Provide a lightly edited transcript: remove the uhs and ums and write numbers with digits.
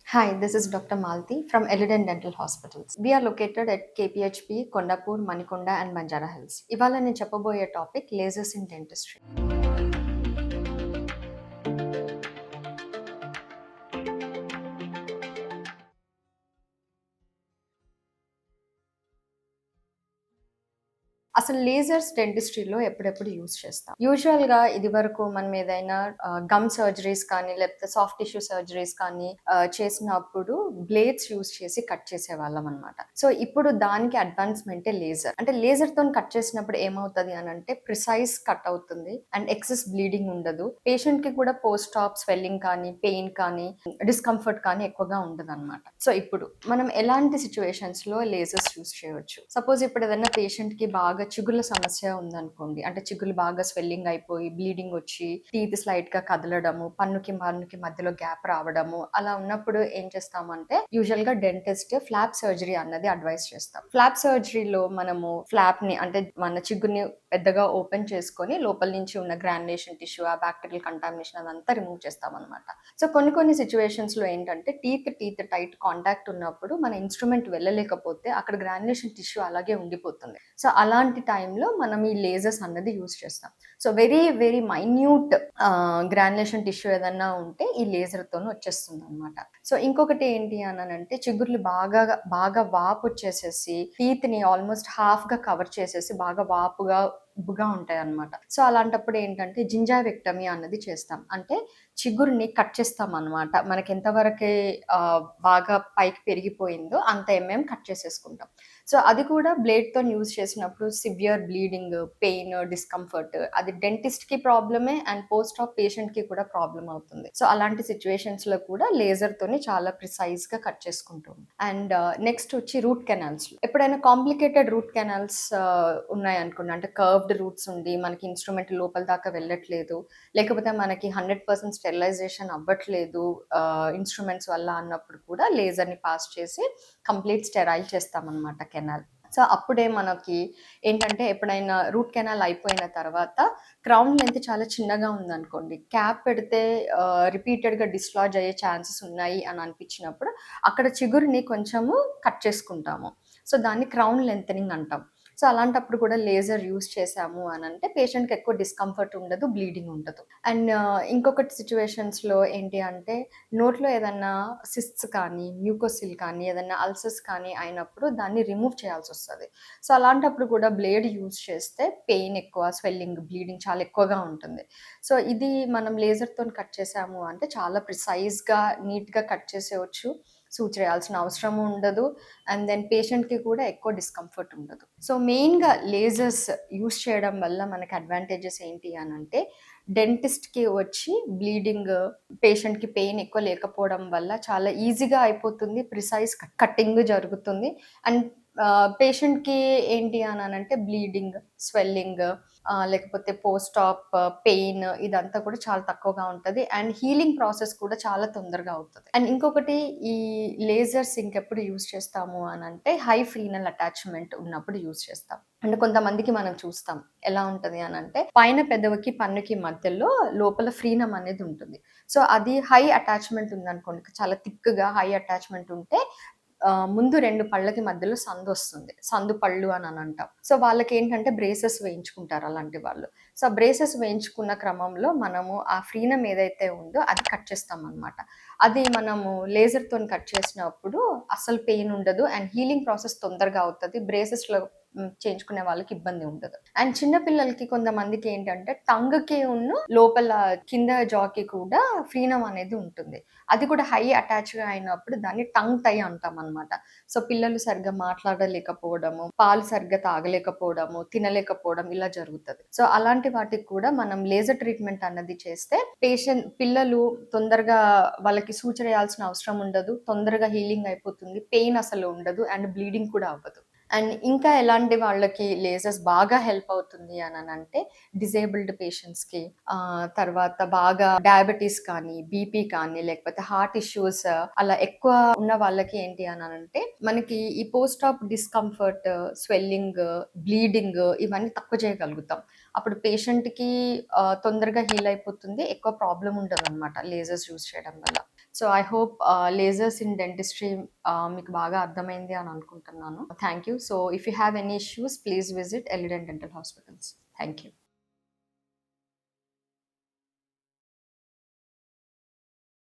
Hi, this is Dr. Malti from Eliden Dental Hospitals. We are located at KPHP, Kondapur, Manikonda and Banjara Hills. ఇవాళ నేను చెప్పబోయే topic lasers in dentistry. అసలు lasers డెంటిస్ట్రీలో ఎప్పుడెప్పుడు use చేస్తాం? యూజువల్‌గా ఇదివరకు మనం ఏదైనా గమ్ సర్జరీస్ కానీ, లేకపోతే సాఫ్ట్ టిష్యూ సర్జరీస్ కానీ చేసినప్పుడు బ్లేడ్స్ యూజ్ చేసి కట్ చేసేవాళ్ళమనమాట. సో, ఇప్పుడు దానికి అడ్వాన్స్‌మెంటే లేజర్. అంటే లేజర్‌తోని కట్ చేసినప్పుడు ఏమవుతది అనంటే ప్రిసైజ్ కట్ అవుతుంది అండ్ ఎక్సెస్ బ్లీడింగ్ ఉండదు. పేషెంట్‌కి కూడా పోస్ట్ ఆప్ స్వెల్లింగ్ కానీ, పెయిన్ కానీ, డిస్కంఫర్ట్ కానీ ఎక్కువగా ఉండదనమాట. సో, ఇప్పుడు మనం ఎలాంటి సిట్యుయేషన్స్‌లో లేజర్స్ యూజ్ చేయొచ్చు? సపోజ్ ఇప్పుడు ఏదైనా పేషెంట్‌కి బాగా చిగుళ్ళ సమస్య ఉందనుకోండి. అంటే చిగుళ్ళు బాగా స్వెల్లింగ్ అయిపోయి, బ్లీడింగ్ వచ్చి, టీత్ స్లైట్‌గా కదలడము, పన్నుకి మధ్యలో గ్యాప్ రావడము, అలా ఉన్నప్పుడు ఏం చేస్తామంటే యూజువల్‌గా డెంటిస్ట్ ఫ్లాప్ సర్జరీ అన్నది అడ్వైస్ చేస్తాం. ఫ్లాప్ సర్జరీలో మనము ఫ్లాప్‌ని అంటే మన చిగురుని పెద్దగా ఓపెన్ చేసుకొని లోపల నుంచి ఉన్న గ్రాన్యులేషన్ టిష్యూ, ఆ బ్యాక్టీరియల్ కంటామినేషన్ అదంతా రిమూవ్ చేస్తామనమాట. సో కొన్ని సిట్యుయేషన్స్‌లో ఏంటంటే టీత్ టైట్ కాంటాక్ట్ ఉన్నప్పుడు మన ఇన్‌స్ట్రుమెంట్ వెళ్ళలేకపోతే అక్కడ గ్రాన్యులేషన్ టిష్యూ అలాగే ఉండిపోతుంది. సో అలాంటి టైంలో మనం ఈ లేజర్స్ అన్నది యూజ్ చేస్తాం. So very minute granulation tissue ఏదన్నా ఉంటే ఈ లేజర్‌తోని వచ్చేస్తుందనమాట. సో ఇంకొకటి ఏంటి అనంటే చిగుర్లు బాగా వాపొచ్చేసేసి టీత్‌ని ఆల్మోస్ట్ హాఫ్‌గా కవర్ చేసేసి బాగా వాపుగా ఉబ్బుగా ఉంటాయన్నమాట. సో అలాంటప్పుడు ఏంటంటే జింజావెక్టమీ అన్నది చేస్తాం. అంటే చిగురుని కట్ చేస్తామన్నమాట. మనకి ఎంతవరకే బాగా పైకి పెరిగిపోయిందో అంత కట్ చేసేసుకుంటాం. సో అది కూడా బ్లేడ్‌తోని యూజ్ చేసినప్పుడు సివియర్ బ్లీడింగ్, పెయిన్, డిస్కంఫర్ట్ అది డెంటిస్ట్‌కి ప్రాబ్లమే అండ్ పోస్ట్ ఆప్ పేషెంట్‌కి కూడా ప్రాబ్లమ్ అవుతుంది. సో అలాంటి సిట్యుయేషన్స్‌లో కూడా లేజర్‌తోని చాలా ప్రిసైజ్‌గా కట్ చేసుకుంటాం. అండ్ నెక్స్ట్ వచ్చి రూట్ కెనాల్స్. ఎప్పుడైనా కాంప్లికేటెడ్ రూట్ కెనాల్స్ ఉన్నాయనుకోండి. అంటే కర్వ్డ్ రూట్స్ ఉండి మనకి ఇన్‌స్ట్రుమెంట్ లోపల దాకా వెళ్ళట్లేదు. లేకపోతే మనకి 100% స్టెరిలైజేషన్ అవ్వట్లేదు ఇన్‌స్ట్రుమెంట్స్ వల్ల అన్నప్పుడు కూడా లేజర్‌ని పాస్ చేసి కంప్లీట్ స్టెరైల్ చేస్తామన్నమాట కెనాల్. సో అప్పుడే మనకి ఏంటంటే ఎప్పుడైనా రూట్ కెనాల్ అయిపోయిన తర్వాత క్రౌన్ లెంత్ చాలా చిన్నగా ఉందనుకోండి. క్యాప్ పెడితే రిపీటెడ్‌గా డిస్లాడ్జ్ అయ్యే ఛాన్సెస్ ఉన్నాయి అని అనిపించినప్పుడు అక్కడ చిగురుని కొంచెము కట్ చేసుకుంటాము. సో దాన్ని క్రౌన్ లెంతనింగ్ అంటాం. సో అలాంటప్పుడు కూడా లేజర్ యూజ్ చేశాము అనంటే పేషెంట్‌కి ఎక్కువ డిస్కంఫర్ట్ ఉండదు, బ్లీడింగ్ ఉండదు. అండ్ ఇంకొకటి సిట్యుయేషన్స్‌లో ఏంటి అంటే నోట్లో ఏదన్నా సిస్ట్స్ కానీ, మ్యూకోసిల్ కానీ, ఏదన్నా అల్సర్స్ కానీ అయినప్పుడు దాన్ని రిమూవ్ చేయాల్సొస్తది. సో అలాంటప్పుడు కూడా బ్లేడ్ యూజ్ చేస్తే పెయిన్ ఎక్కువ, స్వెల్లింగ్, బ్లీడింగ్ చాలా ఎక్కువగా ఉంటుంది. సో ఇది మనం లేజర్‌తోని కట్ చేశాము అంటే చాలా ప్రిసైజ్‌గా, నీట్‌గా కట్ చేసేయొచ్చు. సూచ్ చేయాల్సిన అవసరము ఉండదు. అండ్ దెన్ పేషెంట్‌కి కూడా ఎక్కువ డిస్కంఫర్ట్ ఉండదు. సో మెయిన్‌గా లేజర్స్ యూజ్ చేయడం వల్ల మనకి అడ్వాంటేజెస్ ఏంటి అనంటే డెంటిస్ట్‌కి వచ్చి బ్లీడింగ్, పేషెంట్‌కి పెయిన్ ఎక్కువ లేకపోవడం వల్ల చాలా ఈజీగా అయిపోతుంది. ప్రిసైజ్ కట్టింగ్ జరుగుతుంది. అండ్ పేషెంట్‌కి ఏంటి అనంటే బ్లీడింగ్, స్వెల్లింగ్ లేకపోతే పోస్ట్ ఆప్ పెయిన్ ఇదంతా కూడా చాలా తక్కువగా ఉంటది. అండ్ హీలింగ్ ప్రాసెస్ కూడా చాలా తొందరగా అవుతది. అండ్ ఇంకొకటి ఈ లేజర్స్ ఇంకెప్పుడు యూజ్ చేస్తాము అనంటే హై ఫ్రీనల్ అటాచ్‌మెంట్ ఉన్నప్పుడు యూజ్ చేస్తాం. అంటే కొంతమందికి మనం చూస్తాం. ఎలా ఉంటది అనంటే పైన పెదవికి, పన్నుకి మధ్యలో లోపల ఫ్రీనమ్ అనేది ఉంటుంది. సో అది హై అటాచ్‌మెంట్ ఉందనుకోండి, చాలా థిక్‌గా హై అటాచ్‌మెంట్ ఉంటే ముందు 2 పళ్ళకి మధ్యలో సందొస్తుంది. సందు పళ్ళు అని అంటాం. సో వాళ్ళకేంటంటే బ్రేసెస్ వేయించుకుంటారు అలాంటి వాళ్ళు. సో బ్రేసెస్ వేయించుకున్న క్రమంలో మనము ఆ ఫ్రీనమ్ ఏదైతే ఉందో అది కట్ చేస్తామనమాట. అది మనము లేజర్‌తోని కట్ చేసినప్పుడు అస్సలు పెయిన్ ఉండదు. అండ్ హీలింగ్ ప్రాసెస్ తొందరగా అవుతది. బ్రేసెస్‌లో చేయించుకునే వాళ్ళకి ఇబ్బంది ఉండదు. అండ్ చిన్న పిల్లలకి కొంతమందికి ఏంటంటే టంగ్‌కి లోపల కింద జాకి కూడా ఫ్రీనమ్ అనేది ఉంటుంది. అది కూడా హై అటాచ్‌గా అయినప్పుడు దాన్ని టంగ్ టై అంటామనమాట. సో పిల్లలు సరిగ్గా మాట్లాడలేకపోవడము, పాలు సరిగ్గా తాగలేకపోవడము, తినలేకపోవడం ఇలా జరుగుతది. సో అలాంటి వాటికి కూడా మనం లేజర్ ట్రీట్మెంట్ అన్నది చేస్తే పిల్లలు తొందరగా వాళ్ళకి సూచరేయాల్సిన అవసరం ఉండదు. తొందరగా హీలింగ్ అయిపోతుంది. పెయిన్ అసలు ఉండదు. అండ్ బ్లీడింగ్ కూడా అవ్వదు. అండ్ ఇంకా ఎలాంటి వాళ్ళకి లేజర్స్ బాగా హెల్ప్ అవుతుంది అనంటే డిజేబుల్డ్ పేషెంట్స్‌కి, తర్వాత బాగా డయాబెటిస్ కానీ, బీపీ కానీ, లేకపోతే హార్ట్ ఇష్యూస్ అలా ఎక్కువ ఉన్న వాళ్ళకి ఏంటి అనంటే మనకి ఈ పోస్ట్ ఆప్ డిస్కంఫర్ట్, స్వెల్లింగ్, బ్లీడింగ్ ఇవన్నీ తక్కువ చేయగలుగుతాం. అప్పుడు పేషెంట్‌కి తొందరగా హీల్ అయిపోతుంది. ఎక్కువ ప్రాబ్లమ్ ఉండదనమాట లేజర్స్ యూజ్ చేయడం వల్ల. So I hope lasers in dentistry మీకు బాగా అర్థమైంది అని అనుకుంటున్నాను. Thank you. So if you have any issues please visit Elident dental hospitals. Thank you.